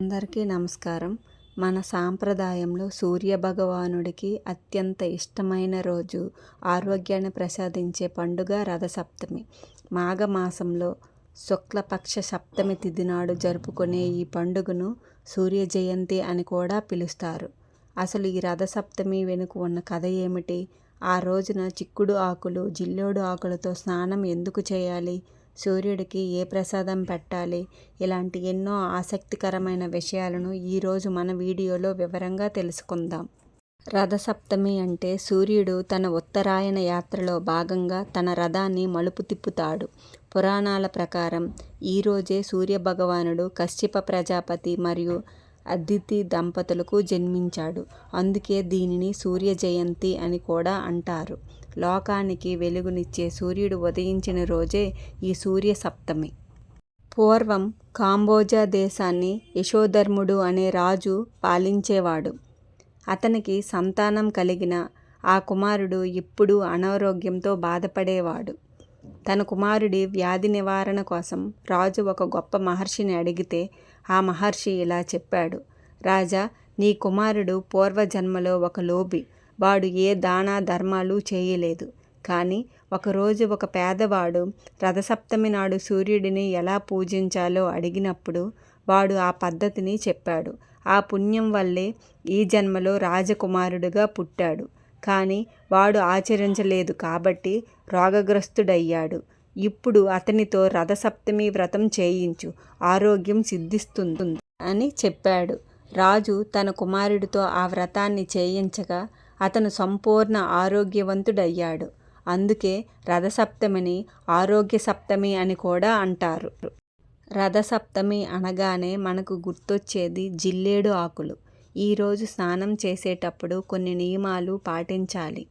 అందరికీ నమస్కారం. మన సాంప్రదాయంలో సూర్య భగవానుడికి అత్యంత ఇష్టమైన రోజు, ఆరోగ్యాన్ని ప్రసాదించే పండుగ రథసప్తమి. మాఘమాసంలో శుక్లపక్ష సప్తమి తిథి నాడు జరుపుకునే ఈ పండుగను సూర్య జయంతి అని కూడా పిలుస్తారు. అసలు ఈ రథసప్తమి వెనుక ఉన్న కథ ఏమిటి? ఆ రోజున చిక్కుడు ఆకులు, జిల్లేడు ఆకులతో స్నానం ఎందుకు చేయాలి? సూర్యుడికి ఏ ప్రసాదం పెట్టాలి? ఇలాంటి ఎన్నో ఆసక్తికరమైన విషయాలను ఈరోజు మన వీడియోలో వివరంగా తెలుసుకుందాం. రథసప్తమి అంటే సూర్యుడు తన ఉత్తరాయణ యాత్రలో భాగంగా తన రథాన్ని మలుపు తిప్పుతాడు. పురాణాల ప్రకారం ఈరోజే సూర్యభగవానుడు కశ్యప ప్రజాపతి మరియు అదితి దంపతులకు జన్మించాడు. అందుకే దీనిని సూర్య జయంతి అని కూడా అంటారు. లోకానికి వెలుగునిచ్చే సూర్యుడు ఉదయించిన రోజే ఈ సూర్య సప్తమి. పూర్వం కాంబోజా దేశాన్ని యశోధర్ముడు అనే రాజు పాలించేవాడు. అతనికి సంతానం కలిగిన ఆ కుమారుడు ఎప్పుడూ అనారోగ్యంతో బాధపడేవాడు. తన కుమారుడి వ్యాధి నివారణ కోసం రాజు ఒక గొప్ప మహర్షిని అడిగితే ఆ మహర్షి ఇలా చెప్పాడు: రాజా, నీ కుమారుడు పూర్వజన్మలో ఒక లోబి. వాడు ఏ దాన ధర్మాలు చేయలేదు. కానీ ఒకరోజు ఒక పేదవాడు రథసప్తమి నాడు సూర్యుడిని ఎలా పూజించాలో అడిగినప్పుడు వాడు ఆ పద్ధతిని చెప్పాడు. ఆ పుణ్యం వల్లే ఈ జన్మలో రాజకుమారుడిగా పుట్టాడు. కానీ వాడు ఆచరించలేదు కాబట్టి రోగగ్రస్తుడయ్యాడు. ఇప్పుడు అతనితో రథసప్తమి వ్రతం చేయించు, ఆరోగ్యం సిద్ధిస్తుంది అని చెప్పాడు. రాజు తన కుమారుడితో ఆ వ్రతాన్ని చేయించగా అతను సంపూర్ణ ఆరోగ్యవంతుడయ్యాడు. అందుకే రథసప్తమిని ఆరోగ్య సప్తమి అని కూడా అంటారు. రథసప్తమి అనగానే మనకు గుర్తొచ్చేది జిల్లేడు ఆకులు. ఈరోజు స్నానం చేసేటప్పుడు కొన్ని నియమాలు పాటించాలి.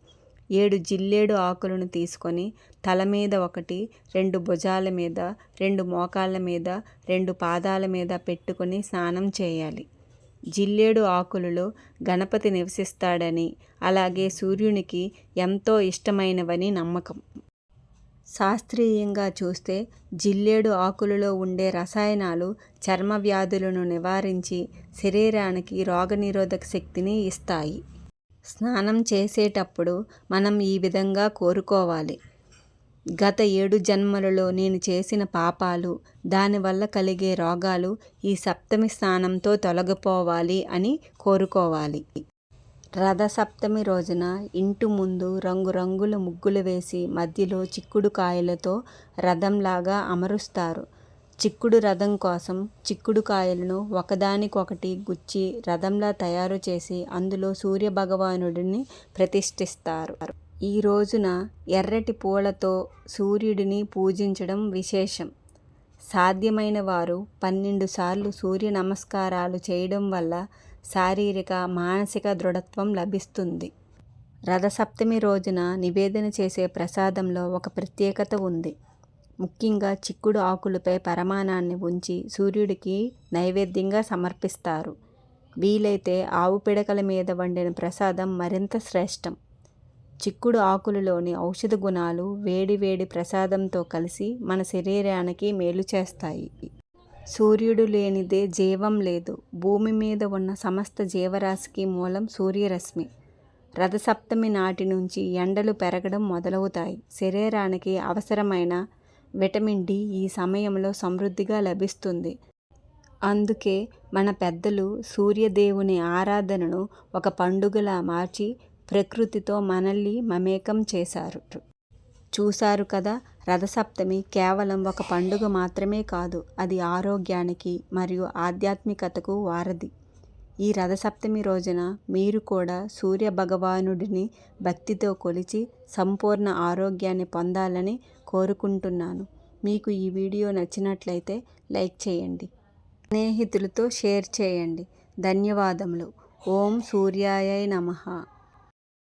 7 జిల్లేడు ఆకులను తీసుకొని తల మీద ఒకటి, 2 భుజాల మీద, 2 మోకాళ్ళ మీద, 2 పాదాల మీద పెట్టుకొని స్నానం చేయాలి. జిల్లేడు ఆకులలో గణపతి నివసిస్తాడని, అలాగే సూర్యునికి ఎంతో ఇష్టమైనవని నమ్మకం. శాస్త్రీయంగా చూస్తే జిల్లేడు ఆకులలో ఉండే రసాయనాలు చర్మ వ్యాధులను నివారించి శరీరానికి రోగనిరోధక శక్తిని ఇస్తాయి. స్నానం చేసేటప్పుడు మనం ఈ విధంగా కోరుకోవాలి: గత 7 జన్మలలో నేను చేసిన పాపాలు, దానివల్ల కలిగే రోగాలు ఈ సప్తమి స్నానంతో తొలగిపోవాలి అని కోరుకోవాలి. రథసప్తమి రోజున ఇంటి ముందు రంగురంగుల ముగ్గులు వేసి మధ్యలో చిక్కుడు కాయలతో రథంలాగా అమరుస్తారు. చిక్కుడు రథం కోసం చిక్కుడు కాయలను ఒకదానికొకటి గుచ్చి రథంలా తయారు చేసి అందులో సూర్యభగవానుడిని ప్రతిష్ఠిస్తారు. ఈ రోజున ఎర్రటి పూలతో సూర్యుడిని పూజించడం విశేషం. సాధ్యమైన వారు 12 సార్లు సూర్య నమస్కారాలు చేయడం వల్ల శారీరక, మానసిక దృఢత్వం లభిస్తుంది. రథసప్తమి రోజున నివేదన చేసే ప్రసాదంలో ఒక ప్రత్యేకత ఉంది. ముఖ్యంగా చిక్కుడు ఆకులపై పరమాన్నాన్ని ఉంచి సూర్యుడికి నైవేద్యంగా సమర్పిస్తారు. వీలైతే ఆవు పిడకల మీద వండిన ప్రసాదం మరింత శ్రేష్టం. చిక్కుడు ఆకులలోని ఔషధ గుణాలు వేడి వేడి ప్రసాదంతో కలిసి మన శరీరానికి మేలు చేస్తాయి. సూర్యుడు లేనిదే జీవం లేదు. భూమి మీద ఉన్న సమస్త జీవరాశికి మూలం సూర్యరశ్మి. రథసప్తమి నాటి నుంచి ఎండలు పెరగడం మొదలవుతాయి. శరీరానికి అవసరమైన విటమిన్ డి ఈ సమయంలో సమృద్ధిగా లభిస్తుంది. అందుకే మన పెద్దలు సూర్యదేవుని ఆరాధనను ఒక పండుగలా మార్చి ప్రకృతితో మనల్ని మమేకం చేశారు. చూశారు కదా, రథసప్తమి కేవలం ఒక పండుగ మాత్రమే కాదు, అది ఆరోగ్యానికి మరియు ఆధ్యాత్మికతకు వారధి. ఈ రథసప్తమి రోజున మీరు కూడా సూర్య భగవానుడిని భక్తితో కొలిచి సంపూర్ణ ఆరోగ్యాన్ని పొందాలని కోరుకుంటున్నాను. మీకు ఈ వీడియో నచ్చినట్లయితే లైక్ చేయండి, స్నేహితులతో షేర్ చేయండి. ధన్యవాదములు. ఓం సూర్యాయ నమః.